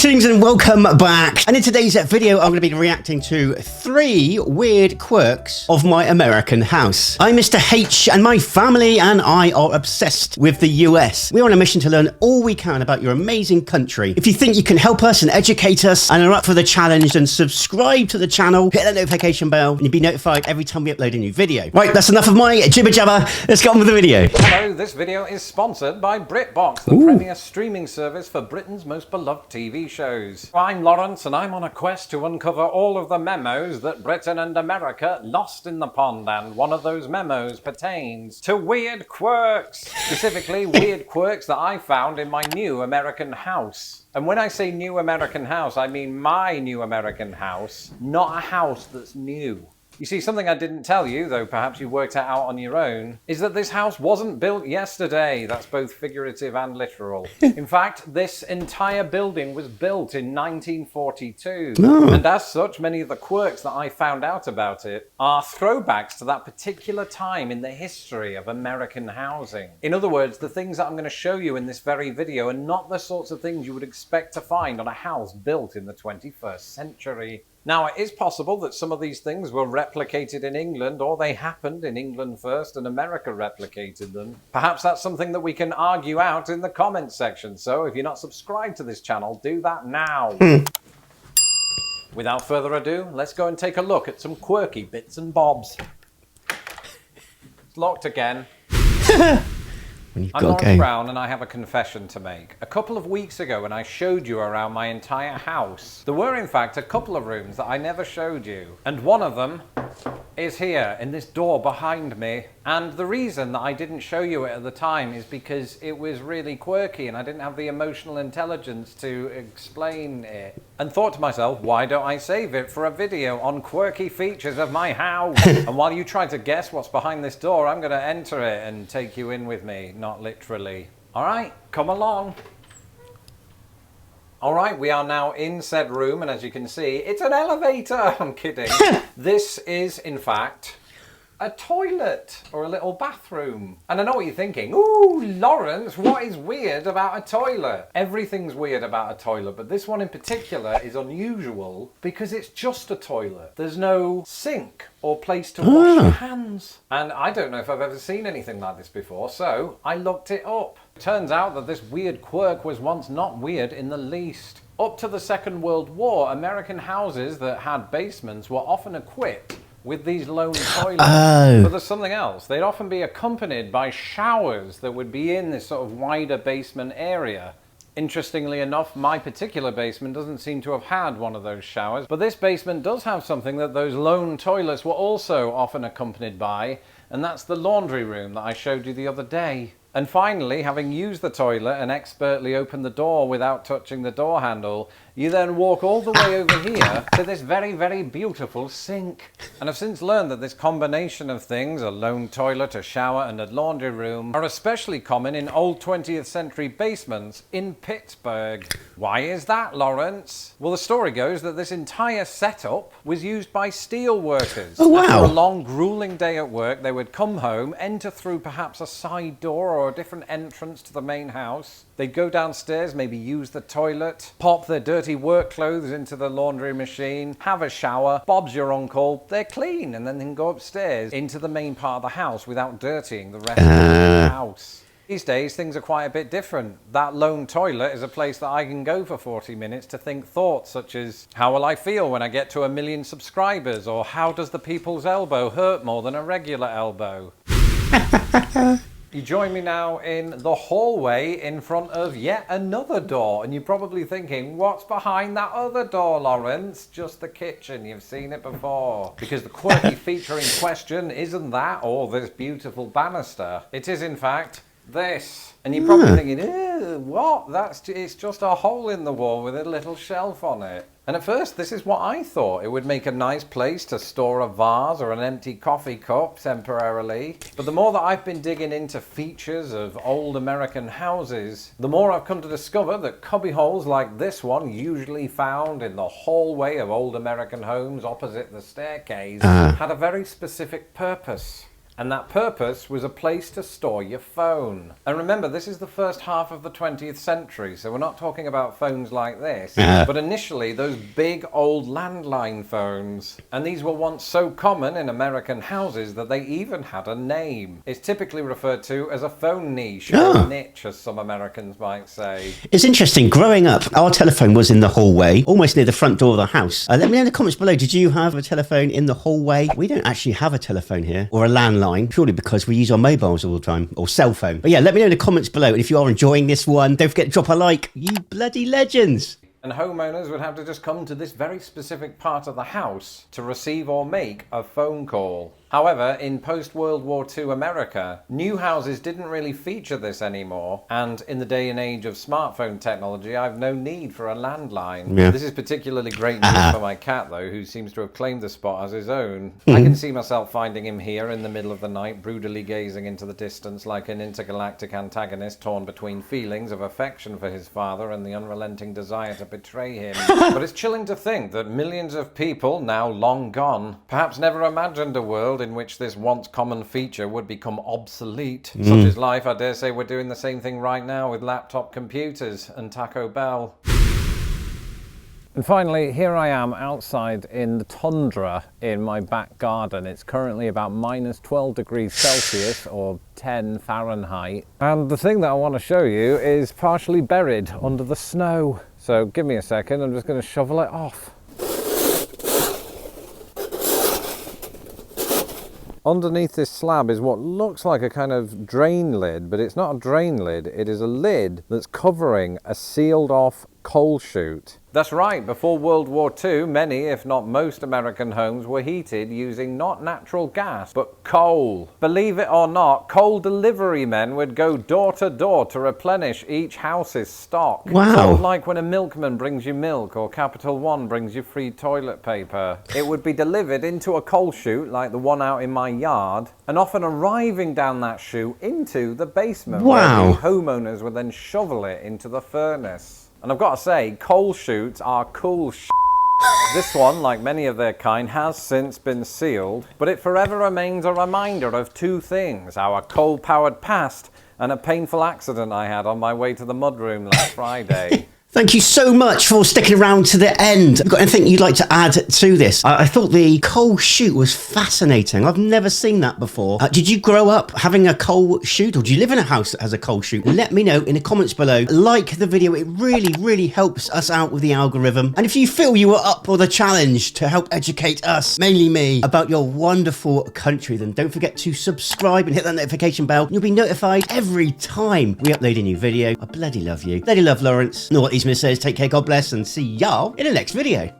Greetings and welcome back. And in today's video, I'm going to be reacting to 3 weird quirks of my American house. I'm Mr. H, and my family and I are obsessed with the US. We're on a mission to learn all we can about your amazing country. If you think you can help us and educate us and are up for the challenge, then subscribe to the channel, hit that notification bell, and you'll be notified every time we upload a new video. Right, that's enough of my jibber jabber. Let's get on with the video. Hello, this video is sponsored by BritBox, the premier streaming service for Britain's most beloved TV shows. I'm Laurence, and I'm on a quest to uncover all of the memos that Britain and America lost in the pond, and one of those memos pertains to weird quirks. Specifically, weird quirks that I found in my new American house. And when I say new American house, I mean my new American house, not a house that's new. You see, something I didn't tell you, though perhaps you worked it out on your own, is that this house wasn't built yesterday. That's both figurative and literal. In fact, this entire building was built in 1942. And as such, many of the quirks that I found out about it are throwbacks to that particular time in the history of American housing. In other words, the things that I'm going to show you in this very video are not the sorts of things you would expect to find on a house built in the 21st century. Now, it is possible that some of these things were replicated in England, or they happened in England first and America replicated them. Perhaps that's something that we can argue out in the comments section. So if you're not subscribed to this channel, do that now. Without further ado, let's go and take a look at some quirky bits and bobs. It's locked again. I'm Laurence Brown, and I have a confession to make. A couple of weeks ago, when I showed you around my entire house, there were in fact a couple of rooms that I never showed you. And one of them is here, in this door behind me. And the reason that I didn't show you it at the time is because it was really quirky and I didn't have the emotional intelligence to explain it. And thought to myself, why don't I save it for a video on quirky features of my house? And while you try to guess what's behind this door, I'm going to enter it and take you in with me, not literally. All right, come along. All right, we are now in said room, and as you can see, it's an elevator. I'm kidding. This is, in fact, a toilet or a little bathroom. And I know what you're thinking. Ooh, Laurence, what is weird about a toilet? Everything's weird about a toilet, but this one in particular is unusual because it's just a toilet. There's no sink or place to wash your hands. And I don't know if I've ever seen anything like this before, so I looked it up. Turns out that this weird quirk was once not weird in the least. Up to the Second World War, American houses that had basements were often equipped with these lone toilets. But there's something else. They'd often be accompanied by showers that would be in this sort of wider basement area. Interestingly enough, my particular basement doesn't seem to have had one of those showers, but this basement does have something that those lone toilets were also often accompanied by, and that's the laundry room that I showed you the other day. And finally, having used the toilet and expertly opened the door without touching the door handle, you then walk all the way over here to this very, very beautiful sink. And I've since learned that this combination of things, a lone toilet, a shower and a laundry room, are especially common in old 20th century basements in Pittsburgh. Why is that, Laurence? Well, the story goes that this entire setup was used by steel workers. Oh, wow. After a long, grueling day at work, they would come home, enter through perhaps a side door or a different entrance to the main house. They'd go downstairs, maybe use the toilet, pop their dirty work clothes into the laundry machine, have a shower, Bob's your uncle, they're clean, and then they can go upstairs into the main part of the house without dirtying the rest of the house. These days, things are quite a bit different. That lone toilet is a place that I can go for 40 minutes to think thoughts such as, how will I feel when I get to 1 million subscribers? Or how does the people's elbow hurt more than a regular elbow? You join me now in the hallway in front of yet another door, and you're probably thinking, what's behind that other door, Laurence? Just the kitchen, you've seen it before. Because the quirky feature in question isn't that or this beautiful banister. It is in fact this. And you're probably thinking, ew, what? It's just a hole in the wall with a little shelf on it. And at first, this is what I thought. It would make a nice place to store a vase or an empty coffee cup temporarily. But the more that I've been digging into features of old American houses, the more I've come to discover that cubby holes like this one, usually found in the hallway of old American homes opposite the staircase, had a very specific purpose. And that purpose was a place to store your phone. And remember, this is the first half of the 20th century, so we're not talking about phones like this, but initially those big old landline phones. And these were once so common in American houses that they even had a name. It's typically referred to as a phone niche, or a niche, as some Americans might say. It's interesting. Growing up, our telephone was in the hallway, almost near the front door of the house. Let me know in the comments below, did you have a telephone in the hallway? We don't actually have a telephone here, or a landline, purely because we use our mobiles all the time, or cell phone. But yeah, let me know in the comments below. And if you are enjoying this one, don't forget to drop a like, you bloody legends. And homeowners would have to just come to this very specific part of the house to receive or make a phone call. However, in post-World War II America, new houses didn't really feature this anymore, and in the day and age of smartphone technology, I've no need for a landline. This is particularly great news for my cat, though, who seems to have claimed the spot as his own. I can see myself finding him here in the middle of the night, broodily gazing into the distance like an intergalactic antagonist torn between feelings of affection for his father and the unrelenting desire to betray him. But it's chilling to think that millions of people, now long gone, perhaps never imagined a world in which this once common feature would become obsolete. Such is life. I dare say we're doing the same thing right now with laptop computers and Taco Bell. And finally, here I am outside in the tundra in my back garden. It's currently about minus 12 degrees Celsius or 10 Fahrenheit. And the thing that I want to show you is partially buried under the snow. So give me a second, I'm just going to shovel it off. Underneath this slab is what looks like a kind of drain lid, but it's not a drain lid. It is a lid that's covering a sealed off coal chute. That's right, before World War II, many, if not most, American homes were heated using not natural gas, but coal. Believe it or not, coal delivery men would go door to door to replenish each house's stock. Wow. Sort of like when a milkman brings you milk or Capital One brings you free toilet paper. It would be delivered into a coal chute, like the one out in my yard, and often arriving down that chute into the basement. Wow. Where the homeowners would then shovel it into the furnace. And I've got to say, coal chutes are cool shit. This one, like many of their kind, has since been sealed, but it forever remains a reminder of two things: our coal-powered past and a painful accident I had on my way to the mudroom last Friday. Thank you so much for sticking around to the end. Got anything you'd like to add to this? I thought the coal chute was fascinating. I've never seen that before. Did you grow up having a coal chute, or do you live in a house that has a coal chute? Let me know in the comments below. Like the video. It really helps us out with the algorithm. And if you feel you were up for the challenge to help educate us, mainly me, about your wonderful country, then don't forget to subscribe and hit that notification bell. You'll be notified every time we upload a new video. I bloody love you. Bloody love Laurence. Know what these men says. Take care, God bless, and see y'all in the next video.